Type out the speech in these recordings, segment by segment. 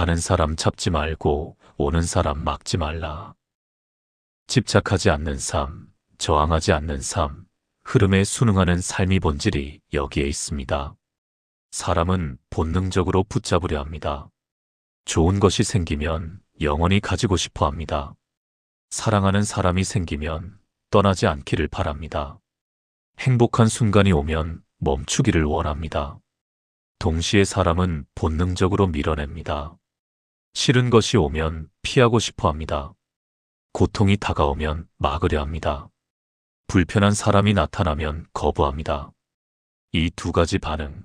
가는 사람 잡지 말고 오는 사람 막지 말라. 집착하지 않는 삶, 저항하지 않는 삶, 흐름에 순응하는 삶이 본질이 여기에 있습니다. 사람은 본능적으로 붙잡으려 합니다. 좋은 것이 생기면 영원히 가지고 싶어 합니다. 사랑하는 사람이 생기면 떠나지 않기를 바랍니다. 행복한 순간이 오면 멈추기를 원합니다. 동시에 사람은 본능적으로 밀어냅니다. 싫은 것이 오면 피하고 싶어 합니다. 고통이 다가오면 막으려 합니다. 불편한 사람이 나타나면 거부합니다. 이 두 가지 반응,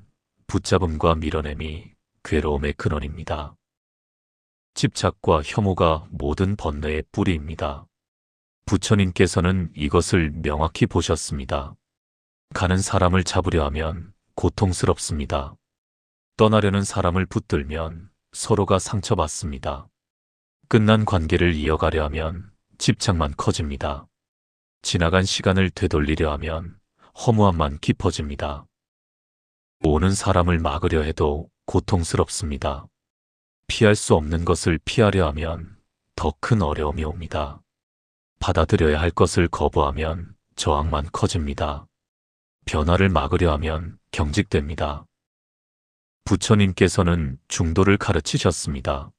붙잡음과 밀어냄이 괴로움의 근원입니다. 집착과 혐오가 모든 번뇌의 뿌리입니다. 부처님께서는 이것을 명확히 보셨습니다. 가는 사람을 잡으려 하면 고통스럽습니다. 떠나려는 사람을 붙들면 서로가 상처받습니다. 끝난 관계를 이어가려 하면 집착만 커집니다. 지나간 시간을 되돌리려 하면 허무함만 깊어집니다. 오는 사람을 막으려 해도 고통스럽습니다. 피할 수 없는 것을 피하려 하면 더 큰 어려움이 옵니다. 받아들여야 할 것을 거부하면 저항만 커집니다. 변화를 막으려 하면 경직됩니다. 부처님께서는 중도를 가르치셨습니다.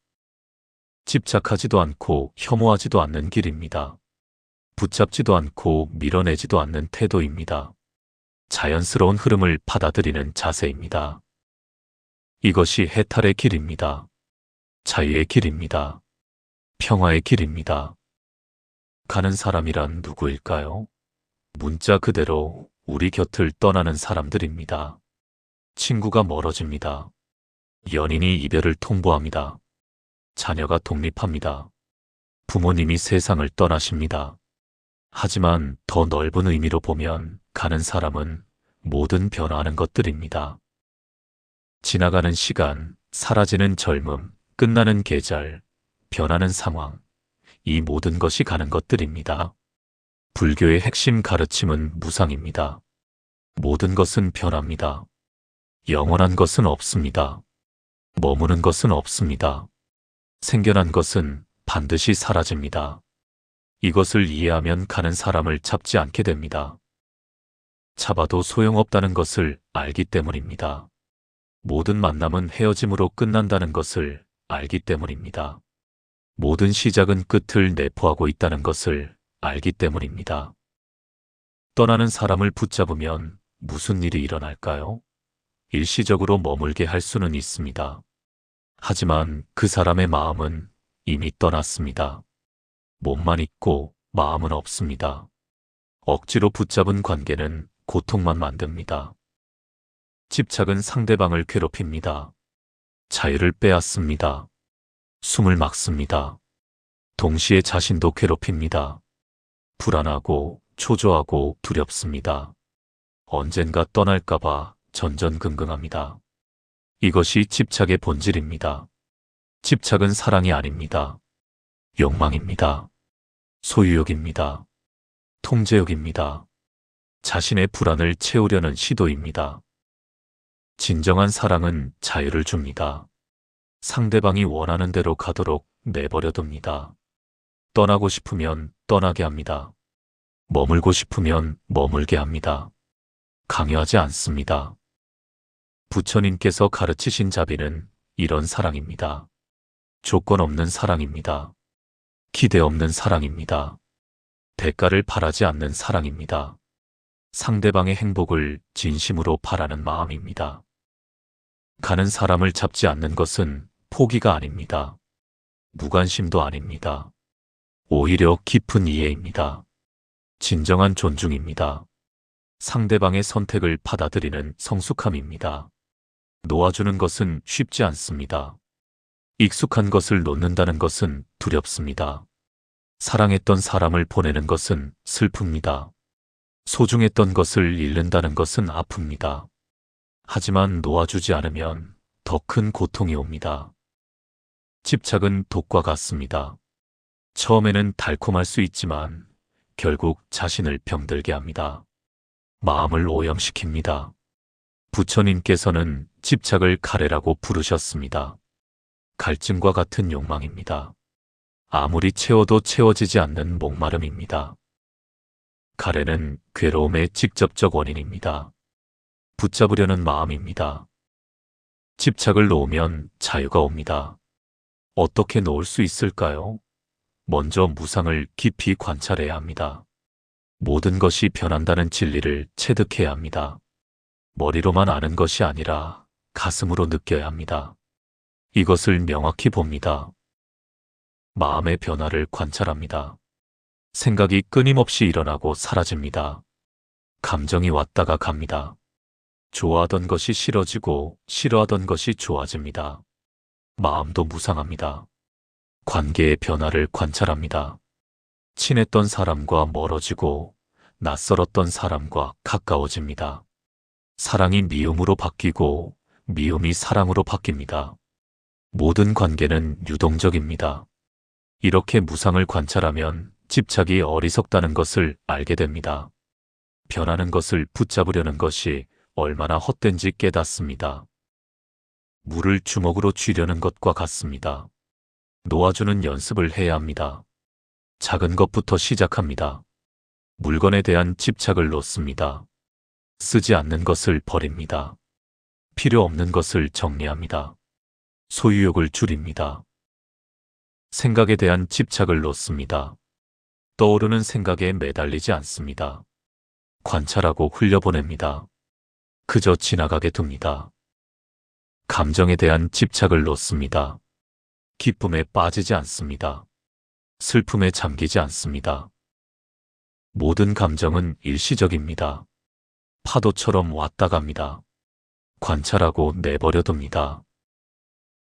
집착하지도 않고 혐오하지도 않는 길입니다. 붙잡지도 않고 밀어내지도 않는 태도입니다. 자연스러운 흐름을 받아들이는 자세입니다. 이것이 해탈의 길입니다. 자유의 길입니다. 평화의 길입니다. 가는 사람이란 누구일까요? 문자 그대로 우리 곁을 떠나는 사람들입니다. 친구가 멀어집니다. 연인이 이별을 통보합니다. 자녀가 독립합니다. 부모님이 세상을 떠나십니다. 하지만 더 넓은 의미로 보면 가는 사람은 모든 변화하는 것들입니다. 지나가는 시간, 사라지는 젊음, 끝나는 계절, 변하는 상황, 이 모든 것이 가는 것들입니다. 불교의 핵심 가르침은 무상입니다. 모든 것은 변합니다. 영원한 것은 없습니다. 머무는 것은 없습니다. 생겨난 것은 반드시 사라집니다. 이것을 이해하면 가는 사람을 잡지 않게 됩니다. 잡아도 소용없다는 것을 알기 때문입니다. 모든 만남은 헤어짐으로 끝난다는 것을 알기 때문입니다. 모든 시작은 끝을 내포하고 있다는 것을 알기 때문입니다. 떠나는 사람을 붙잡으면 무슨 일이 일어날까요? 일시적으로 머물게 할 수는 있습니다. 하지만 그 사람의 마음은 이미 떠났습니다. 몸만 있고 마음은 없습니다. 억지로 붙잡은 관계는 고통만 만듭니다. 집착은 상대방을 괴롭힙니다. 자유를 빼앗습니다. 숨을 막습니다. 동시에 자신도 괴롭힙니다. 불안하고 초조하고 두렵습니다. 언젠가 떠날까봐 전전긍긍합니다. 이것이 집착의 본질입니다. 집착은 사랑이 아닙니다. 욕망입니다. 소유욕입니다. 통제욕입니다. 자신의 불안을 채우려는 시도입니다. 진정한 사랑은 자유를 줍니다. 상대방이 원하는 대로 가도록 내버려 둡니다. 떠나고 싶으면 떠나게 합니다. 머물고 싶으면 머물게 합니다. 강요하지 않습니다. 부처님께서 가르치신 자비는 이런 사랑입니다. 조건 없는 사랑입니다. 기대 없는 사랑입니다. 대가를 바라지 않는 사랑입니다. 상대방의 행복을 진심으로 바라는 마음입니다. 가는 사람을 잡지 않는 것은 포기가 아닙니다. 무관심도 아닙니다. 오히려 깊은 이해입니다. 진정한 존중입니다. 상대방의 선택을 받아들이는 성숙함입니다. 놓아주는 것은 쉽지 않습니다. 익숙한 것을 놓는다는 것은 두렵습니다. 사랑했던 사람을 보내는 것은 슬픕니다. 소중했던 것을 잃는다는 것은 아픕니다. 하지만 놓아주지 않으면 더 큰 고통이 옵니다. 집착은 독과 같습니다. 처음에는 달콤할 수 있지만 결국 자신을 병들게 합니다. 마음을 오염시킵니다. 부처님께서는 집착을 가래라고 부르셨습니다. 갈증과 같은 욕망입니다. 아무리 채워도 채워지지 않는 목마름입니다. 가래는 괴로움의 직접적 원인입니다. 붙잡으려는 마음입니다. 집착을 놓으면 자유가 옵니다. 어떻게 놓을 수 있을까요? 먼저 무상을 깊이 관찰해야 합니다. 모든 것이 변한다는 진리를 체득해야 합니다. 머리로만 아는 것이 아니라 가슴으로 느껴야 합니다. 이것을 명확히 봅니다. 마음의 변화를 관찰합니다. 생각이 끊임없이 일어나고 사라집니다. 감정이 왔다가 갑니다. 좋아하던 것이 싫어지고 싫어하던 것이 좋아집니다. 마음도 무상합니다. 관계의 변화를 관찰합니다. 친했던 사람과 멀어지고 낯설었던 사람과 가까워집니다. 사랑이 미움으로 바뀌고 미움이 사랑으로 바뀝니다. 모든 관계는 유동적입니다. 이렇게 무상을 관찰하면 집착이 어리석다는 것을 알게 됩니다. 변하는 것을 붙잡으려는 것이 얼마나 헛된지 깨닫습니다. 물을 주먹으로 쥐려는 것과 같습니다. 놓아주는 연습을 해야 합니다. 작은 것부터 시작합니다. 물건에 대한 집착을 놓습니다. 쓰지 않는 것을 버립니다. 필요 없는 것을 정리합니다. 소유욕을 줄입니다. 생각에 대한 집착을 놓습니다. 떠오르는 생각에 매달리지 않습니다. 관찰하고 흘려보냅니다. 그저 지나가게 둡니다. 감정에 대한 집착을 놓습니다. 기쁨에 빠지지 않습니다. 슬픔에 잠기지 않습니다. 모든 감정은 일시적입니다. 파도처럼 왔다 갑니다. 관찰하고 내버려 둡니다.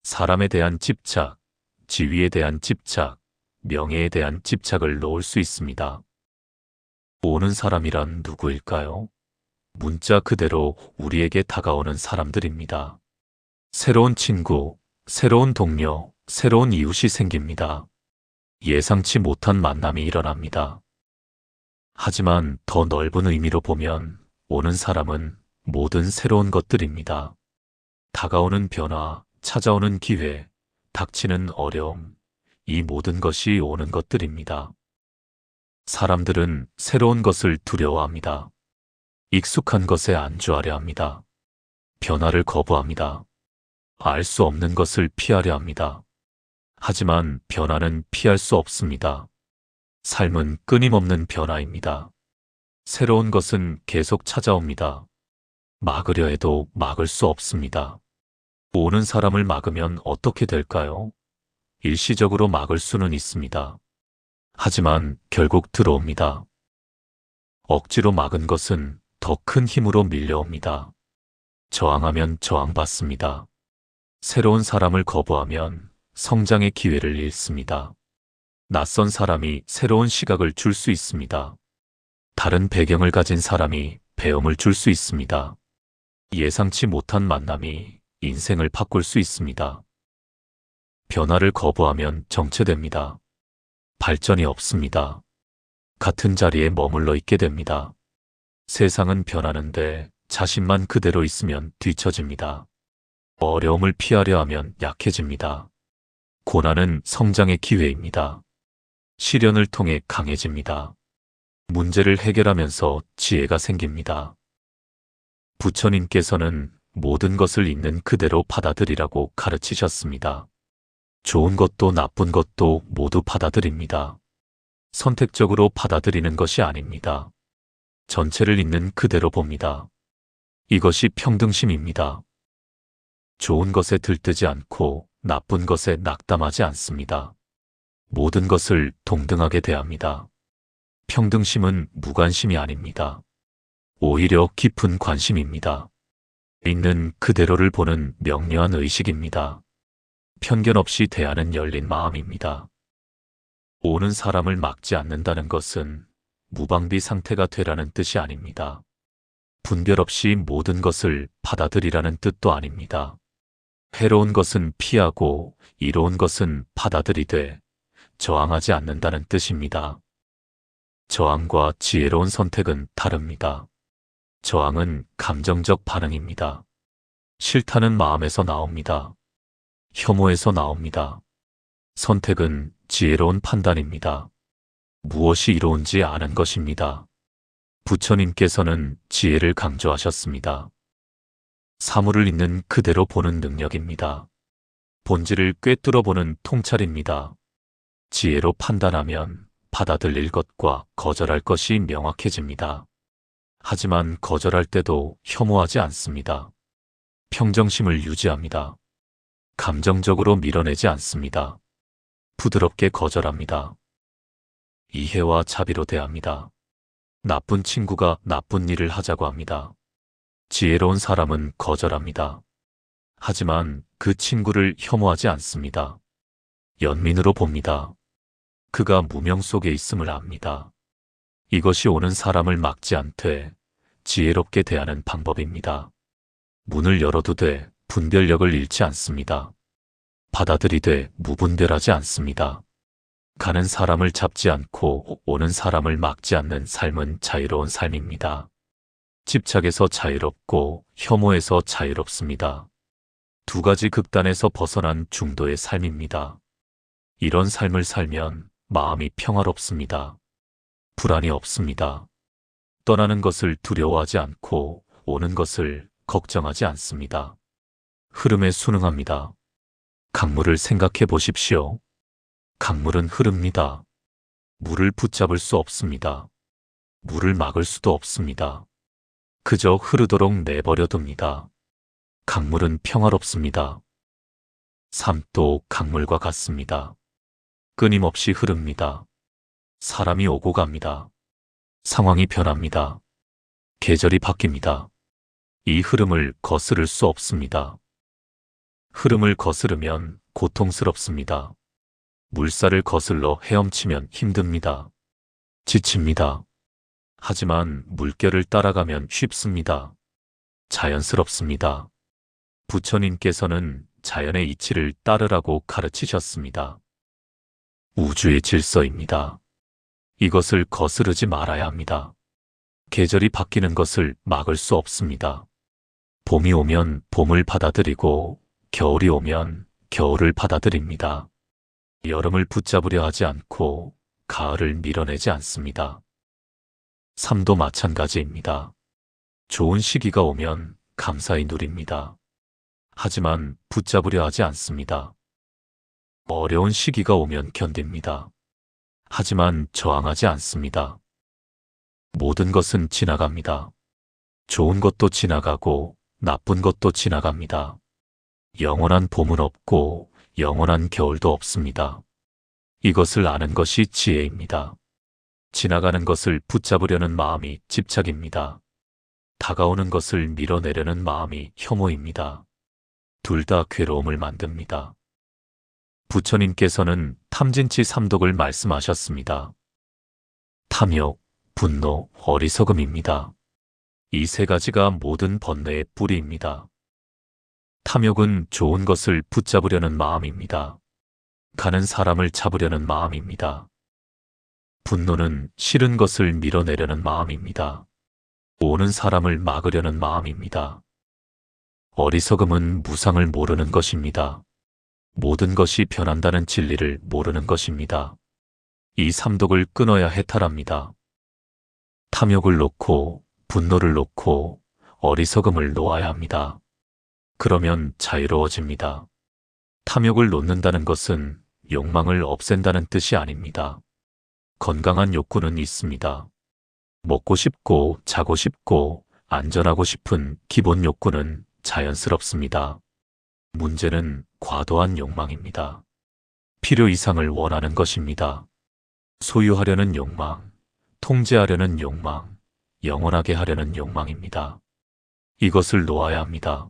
사람에 대한 집착, 지위에 대한 집착, 명예에 대한 집착을 놓을 수 있습니다. 오는 사람이란 누구일까요? 문자 그대로 우리에게 다가오는 사람들입니다. 새로운 친구, 새로운 동료, 새로운 이웃이 생깁니다. 예상치 못한 만남이 일어납니다. 하지만 더 넓은 의미로 보면 오는 사람은 모든 새로운 것들입니다. 다가오는 변화, 찾아오는 기회, 닥치는 어려움, 이 모든 것이 오는 것들입니다. 사람들은 새로운 것을 두려워합니다. 익숙한 것에 안주하려 합니다. 변화를 거부합니다. 알 수 없는 것을 피하려 합니다. 하지만 변화는 피할 수 없습니다. 삶은 끊임없는 변화입니다. 새로운 것은 계속 찾아옵니다. 막으려 해도 막을 수 없습니다. 오는 사람을 막으면 어떻게 될까요? 일시적으로 막을 수는 있습니다. 하지만 결국 들어옵니다. 억지로 막은 것은 더 큰 힘으로 밀려옵니다. 저항하면 저항받습니다. 새로운 사람을 거부하면 성장의 기회를 잃습니다. 낯선 사람이 새로운 시각을 줄 수 있습니다. 다른 배경을 가진 사람이 배움을 줄 수 있습니다. 예상치 못한 만남이 인생을 바꿀 수 있습니다. 변화를 거부하면 정체됩니다. 발전이 없습니다. 같은 자리에 머물러 있게 됩니다. 세상은 변하는데 자신만 그대로 있으면 뒤처집니다. 어려움을 피하려 하면 약해집니다. 고난은 성장의 기회입니다. 시련을 통해 강해집니다. 문제를 해결하면서 지혜가 생깁니다. 부처님께서는 모든 것을 있는 그대로 받아들이라고 가르치셨습니다. 좋은 것도 나쁜 것도 모두 받아들입니다. 선택적으로 받아들이는 것이 아닙니다. 전체를 있는 그대로 봅니다. 이것이 평등심입니다. 좋은 것에 들뜨지 않고 나쁜 것에 낙담하지 않습니다. 모든 것을 동등하게 대합니다. 평등심은 무관심이 아닙니다. 오히려 깊은 관심입니다. 있는 그대로를 보는 명료한 의식입니다. 편견 없이 대하는 열린 마음입니다. 오는 사람을 막지 않는다는 것은 무방비 상태가 되라는 뜻이 아닙니다. 분별 없이 모든 것을 받아들이라는 뜻도 아닙니다. 해로운 것은 피하고 이로운 것은 받아들이되 저항하지 않는다는 뜻입니다. 저항과 지혜로운 선택은 다릅니다. 저항은 감정적 반응입니다. 싫다는 마음에서 나옵니다. 혐오에서 나옵니다. 선택은 지혜로운 판단입니다. 무엇이 이로운지 아는 것입니다. 부처님께서는 지혜를 강조하셨습니다. 사물을 있는 그대로 보는 능력입니다. 본질을 꿰뚫어 보는 통찰입니다. 지혜로 판단하면 받아들일 것과 거절할 것이 명확해집니다. 하지만 거절할 때도 혐오하지 않습니다. 평정심을 유지합니다. 감정적으로 밀어내지 않습니다. 부드럽게 거절합니다. 이해와 자비로 대합니다. 나쁜 친구가 나쁜 일을 하자고 합니다. 지혜로운 사람은 거절합니다. 하지만 그 친구를 혐오하지 않습니다. 연민으로 봅니다. 그가 무명 속에 있음을 압니다. 이것이 오는 사람을 막지 않되 지혜롭게 대하는 방법입니다. 문을 열어두되 분별력을 잃지 않습니다. 받아들이되 무분별하지 않습니다. 가는 사람을 잡지 않고 오는 사람을 막지 않는 삶은 자유로운 삶입니다. 집착에서 자유롭고 혐오에서 자유롭습니다. 두 가지 극단에서 벗어난 중도의 삶입니다. 이런 삶을 살면 마음이 평화롭습니다. 불안이 없습니다. 떠나는 것을 두려워하지 않고 오는 것을 걱정하지 않습니다. 흐름에 순응합니다. 강물을 생각해 보십시오. 강물은 흐릅니다. 물을 붙잡을 수 없습니다. 물을 막을 수도 없습니다. 그저 흐르도록 내버려 둡니다. 강물은 평화롭습니다. 삶도 강물과 같습니다. 끊임없이 흐릅니다. 사람이 오고 갑니다. 상황이 변합니다. 계절이 바뀝니다. 이 흐름을 거스를 수 없습니다. 흐름을 거스르면 고통스럽습니다. 물살을 거슬러 헤엄치면 힘듭니다. 지칩니다. 하지만 물결을 따라가면 쉽습니다. 자연스럽습니다. 부처님께서는 자연의 이치를 따르라고 가르치셨습니다. 우주의 질서입니다. 이것을 거스르지 말아야 합니다. 계절이 바뀌는 것을 막을 수 없습니다. 봄이 오면 봄을 받아들이고 겨울이 오면 겨울을 받아들입니다. 여름을 붙잡으려 하지 않고 가을을 밀어내지 않습니다. 삶도 마찬가지입니다. 좋은 시기가 오면 감사히 누립니다. 하지만 붙잡으려 하지 않습니다. 어려운 시기가 오면 견딥니다. 하지만 저항하지 않습니다. 모든 것은 지나갑니다. 좋은 것도 지나가고 나쁜 것도 지나갑니다. 영원한 봄은 없고 영원한 겨울도 없습니다. 이것을 아는 것이 지혜입니다. 지나가는 것을 붙잡으려는 마음이 집착입니다. 다가오는 것을 밀어내려는 마음이 혐오입니다. 둘 다 괴로움을 만듭니다. 부처님께서는 탐진치 삼독을 말씀하셨습니다. 탐욕, 분노, 어리석음입니다. 이 세 가지가 모든 번뇌의 뿌리입니다. 탐욕은 좋은 것을 붙잡으려는 마음입니다. 가는 사람을 잡으려는 마음입니다. 분노는 싫은 것을 밀어내려는 마음입니다. 오는 사람을 막으려는 마음입니다. 어리석음은 무상을 모르는 것입니다. 모든 것이 변한다는 진리를 모르는 것입니다. 이 삼독을 끊어야 해탈합니다. 탐욕을 놓고 분노를 놓고 어리석음을 놓아야 합니다. 그러면 자유로워집니다. 탐욕을 놓는다는 것은 욕망을 없앤다는 뜻이 아닙니다. 건강한 욕구는 있습니다. 먹고 싶고 자고 싶고 안전하고 싶은 기본 욕구는 자연스럽습니다. 문제는 과도한 욕망입니다. 필요 이상을 원하는 것입니다. 소유하려는 욕망, 통제하려는 욕망, 영원하게 하려는 욕망입니다. 이것을 놓아야 합니다.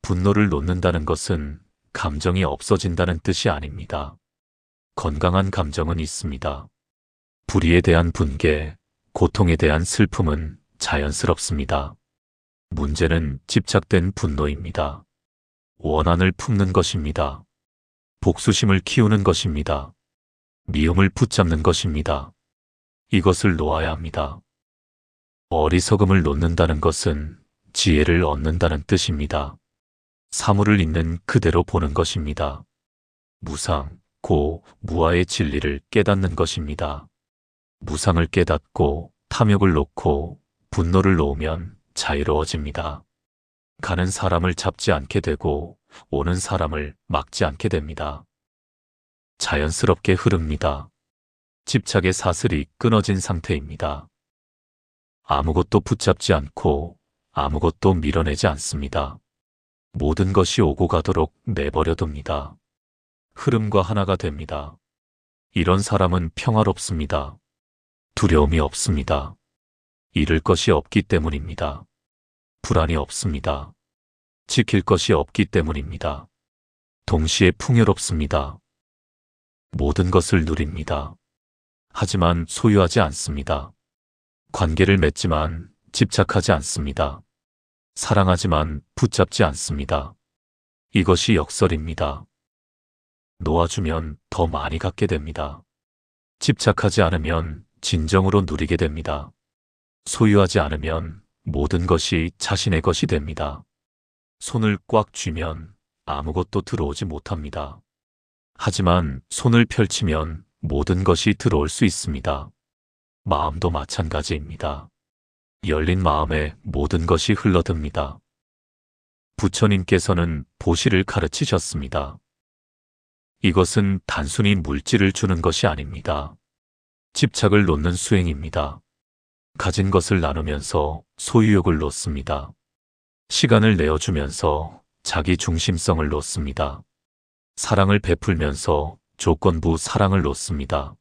분노를 놓는다는 것은 감정이 없어진다는 뜻이 아닙니다. 건강한 감정은 있습니다. 불의에 대한 분개, 고통에 대한 슬픔은 자연스럽습니다. 문제는 집착된 분노입니다. 원한을 품는 것입니다. 복수심을 키우는 것입니다. 미움을 붙잡는 것입니다. 이것을 놓아야 합니다. 어리석음을 놓는다는 것은 지혜를 얻는다는 뜻입니다. 사물을 있는 그대로 보는 것입니다. 무상, 고, 무아의 진리를 깨닫는 것입니다. 무상을 깨닫고 탐욕을 놓고 분노를 놓으면 자유로워집니다. 가는 사람을 잡지 않게 되고 오는 사람을 막지 않게 됩니다. 자연스럽게 흐릅니다. 집착의 사슬이 끊어진 상태입니다. 아무것도 붙잡지 않고 아무것도 밀어내지 않습니다. 모든 것이 오고 가도록 내버려둡니다. 흐름과 하나가 됩니다. 이런 사람은 평화롭습니다. 두려움이 없습니다. 잃을 것이 없기 때문입니다. 불안이 없습니다. 지킬 것이 없기 때문입니다. 동시에 풍요롭습니다. 모든 것을 누립니다. 하지만 소유하지 않습니다. 관계를 맺지만 집착하지 않습니다. 사랑하지만 붙잡지 않습니다. 이것이 역설입니다. 놓아주면 더 많이 갖게 됩니다. 집착하지 않으면 진정으로 누리게 됩니다. 소유하지 않으면 모든 것이 자신의 것이 됩니다. 손을 꽉 쥐면 아무것도 들어오지 못합니다. 하지만 손을 펼치면 모든 것이 들어올 수 있습니다. 마음도 마찬가지입니다. 열린 마음에 모든 것이 흘러듭니다. 부처님께서는 보시를 가르치셨습니다. 이것은 단순히 물질을 주는 것이 아닙니다. 집착을 놓는 수행입니다. 가진 것을 나누면서 소유욕을 놓습니다. 시간을 내어주면서 자기 중심성을 놓습니다. 사랑을 베풀면서 조건부 사랑을 놓습니다.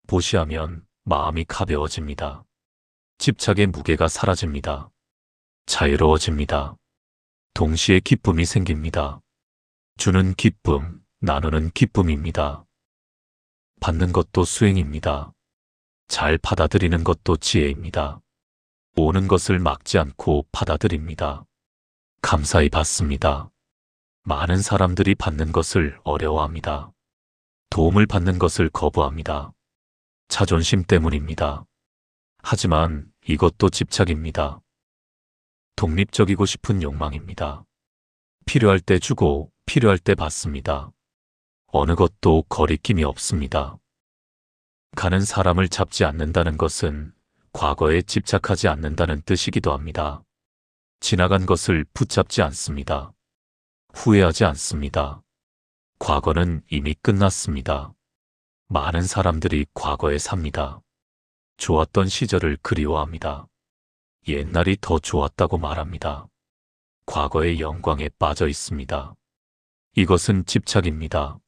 보시하면 마음이 가벼워집니다. 집착의 무게가 사라집니다. 자유로워집니다. 동시에 기쁨이 생깁니다. 주는 기쁨, 나누는 기쁨입니다. 받는 것도 수행입니다. 잘 받아들이는 것도 지혜입니다. 오는 것을 막지 않고 받아들입니다. 감사히 받습니다. 많은 사람들이 받는 것을 어려워합니다. 도움을 받는 것을 거부합니다. 자존심 때문입니다. 하지만 이것도 집착입니다. 독립적이고 싶은 욕망입니다. 필요할 때 주고 필요할 때 받습니다. 어느 것도 거리낌이 없습니다. 가는 사람을 잡지 않는다는 것은 과거에 집착하지 않는다는 뜻이기도 합니다. 지나간 것을 붙잡지 않습니다. 후회하지 않습니다. 과거는 이미 끝났습니다. 많은 사람들이 과거에 삽니다. 좋았던 시절을 그리워합니다. 옛날이 더 좋았다고 말합니다. 과거의 영광에 빠져 있습니다. 이것은 집착입니다.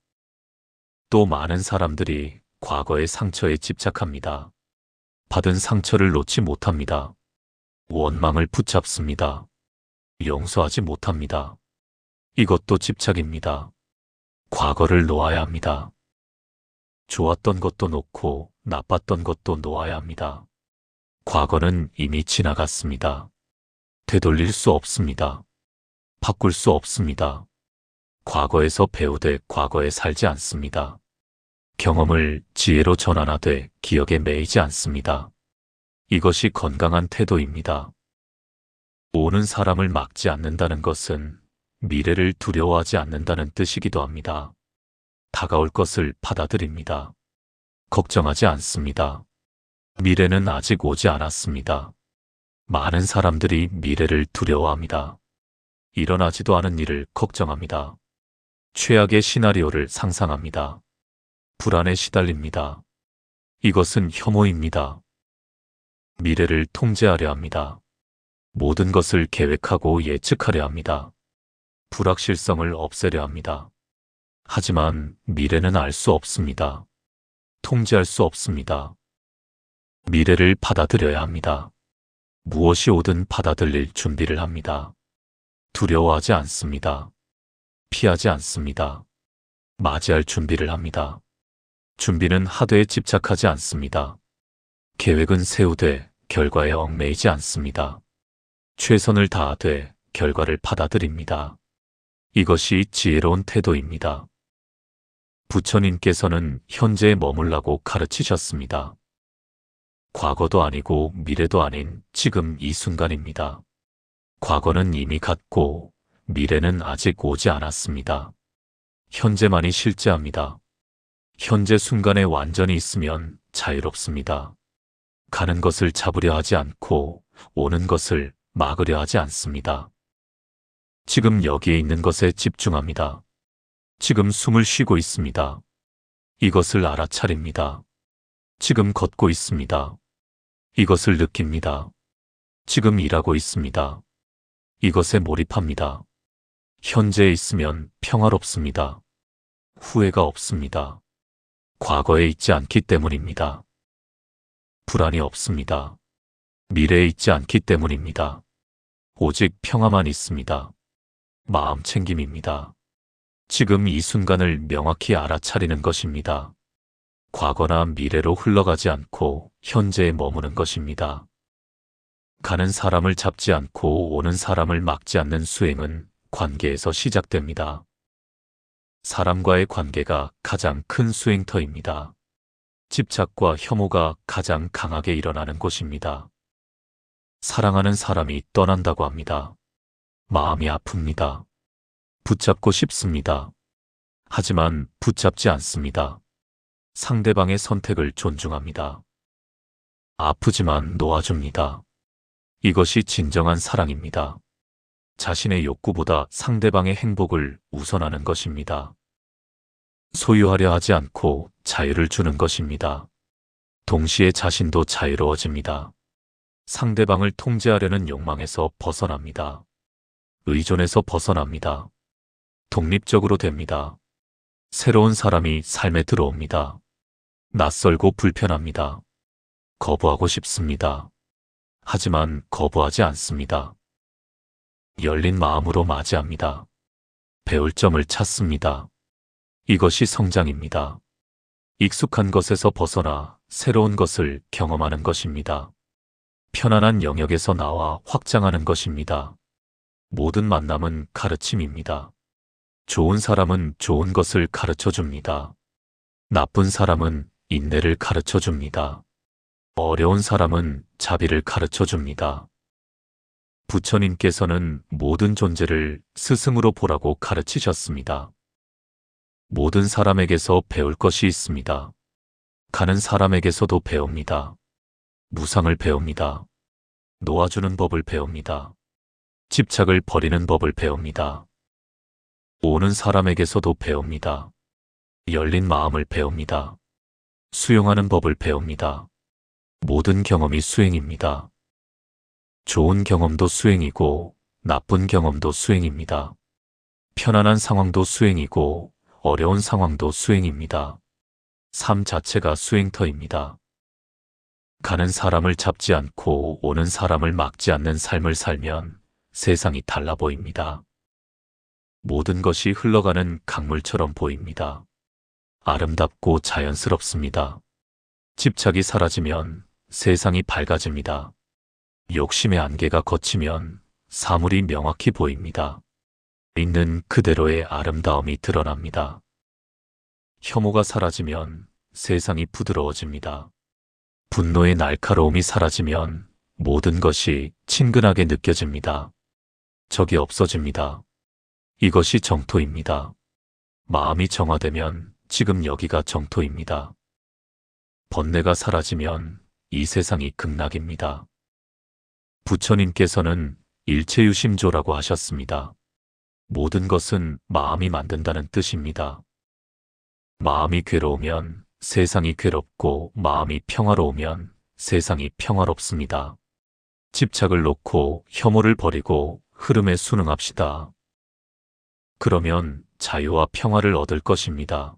또 많은 사람들이 과거의 상처에 집착합니다. 받은 상처를 놓지 못합니다. 원망을 붙잡습니다. 용서하지 못합니다. 이것도 집착입니다. 과거를 놓아야 합니다. 좋았던 것도 놓고 나빴던 것도 놓아야 합니다. 과거는 이미 지나갔습니다. 되돌릴 수 없습니다. 바꿀 수 없습니다. 과거에서 배우되 과거에 살지 않습니다. 경험을 지혜로 전환하되 기억에 매이지 않습니다. 이것이 건강한 태도입니다. 오는 사람을 막지 않는다는 것은 미래를 두려워하지 않는다는 뜻이기도 합니다. 다가올 것을 받아들입니다. 걱정하지 않습니다. 미래는 아직 오지 않았습니다. 많은 사람들이 미래를 두려워합니다. 일어나지도 않은 일을 걱정합니다. 최악의 시나리오를 상상합니다. 불안에 시달립니다. 이것은 혐오입니다. 미래를 통제하려 합니다. 모든 것을 계획하고 예측하려 합니다. 불확실성을 없애려 합니다. 하지만 미래는 알 수 없습니다. 통제할 수 없습니다. 미래를 받아들여야 합니다. 무엇이 오든 받아들일 준비를 합니다. 두려워하지 않습니다. 피하지 않습니다. 맞이할 준비를 합니다. 준비는 하되에 집착하지 않습니다. 계획은 세우되 결과에 얽매이지 않습니다. 최선을 다하되 결과를 받아들입니다. 이것이 지혜로운 태도입니다. 부처님께서는 현재에 머물라고 가르치셨습니다. 과거도 아니고 미래도 아닌 지금 이 순간입니다. 과거는 이미 갔고 미래는 아직 오지 않았습니다. 현재만이 실제합니다. 현재 순간에 완전히 있으면 자유롭습니다. 가는 것을 잡으려 하지 않고 오는 것을 막으려 하지 않습니다. 지금 여기에 있는 것에 집중합니다. 지금 숨을 쉬고 있습니다. 이것을 알아차립니다. 지금 걷고 있습니다. 이것을 느낍니다. 지금 일하고 있습니다. 이것에 몰입합니다. 현재에 있으면 평화롭습니다. 후회가 없습니다. 과거에 있지 않기 때문입니다. 불안이 없습니다. 미래에 있지 않기 때문입니다. 오직 평화만 있습니다. 마음 챙김입니다. 지금 이 순간을 명확히 알아차리는 것입니다. 과거나 미래로 흘러가지 않고 현재에 머무는 것입니다. 가는 사람을 잡지 않고 오는 사람을 막지 않는 수행은 관계에서 시작됩니다. 사람과의 관계가 가장 큰 수행터입니다. 집착과 혐오가 가장 강하게 일어나는 곳입니다. 사랑하는 사람이 떠난다고 합니다. 마음이 아픕니다. 붙잡고 싶습니다. 하지만 붙잡지 않습니다. 상대방의 선택을 존중합니다. 아프지만 놓아줍니다. 이것이 진정한 사랑입니다. 자신의 욕구보다 상대방의 행복을 우선하는 것입니다. 소유하려 하지 않고 자유를 주는 것입니다. 동시에 자신도 자유로워집니다. 상대방을 통제하려는 욕망에서 벗어납니다. 의존에서 벗어납니다. 독립적으로 됩니다. 새로운 사람이 삶에 들어옵니다. 낯설고 불편합니다. 거부하고 싶습니다. 하지만 거부하지 않습니다. 열린 마음으로 맞이합니다. 배울 점을 찾습니다. 이것이 성장입니다. 익숙한 것에서 벗어나 새로운 것을 경험하는 것입니다. 편안한 영역에서 나와 확장하는 것입니다. 모든 만남은 가르침입니다. 좋은 사람은 좋은 것을 가르쳐 줍니다. 나쁜 사람은 인내를 가르쳐 줍니다. 어려운 사람은 자비를 가르쳐 줍니다. 부처님께서는 모든 존재를 스승으로 보라고 가르치셨습니다. 모든 사람에게서 배울 것이 있습니다. 가는 사람에게서도 배웁니다. 무상을 배웁니다. 놓아주는 법을 배웁니다. 집착을 버리는 법을 배웁니다. 오는 사람에게서도 배웁니다. 열린 마음을 배웁니다. 수용하는 법을 배웁니다. 모든 경험이 수행입니다. 좋은 경험도 수행이고 나쁜 경험도 수행입니다. 편안한 상황도 수행이고 어려운 상황도 수행입니다. 삶 자체가 수행터입니다. 가는 사람을 잡지 않고 오는 사람을 막지 않는 삶을 살면 세상이 달라 보입니다. 모든 것이 흘러가는 강물처럼 보입니다. 아름답고 자연스럽습니다. 집착이 사라지면 세상이 밝아집니다. 욕심의 안개가 걷히면 사물이 명확히 보입니다. 있는 그대로의 아름다움이 드러납니다. 혐오가 사라지면 세상이 부드러워집니다. 분노의 날카로움이 사라지면 모든 것이 친근하게 느껴집니다. 적이 없어집니다. 이것이 정토입니다. 마음이 정화되면 지금 여기가 정토입니다. 번뇌가 사라지면 이 세상이 극락입니다. 부처님께서는 일체유심조라고 하셨습니다. 모든 것은 마음이 만든다는 뜻입니다. 마음이 괴로우면 세상이 괴롭고 마음이 평화로우면 세상이 평화롭습니다. 집착을 놓고 혐오를 버리고 흐름에 순응합시다. 그러면 자유와 평화를 얻을 것입니다.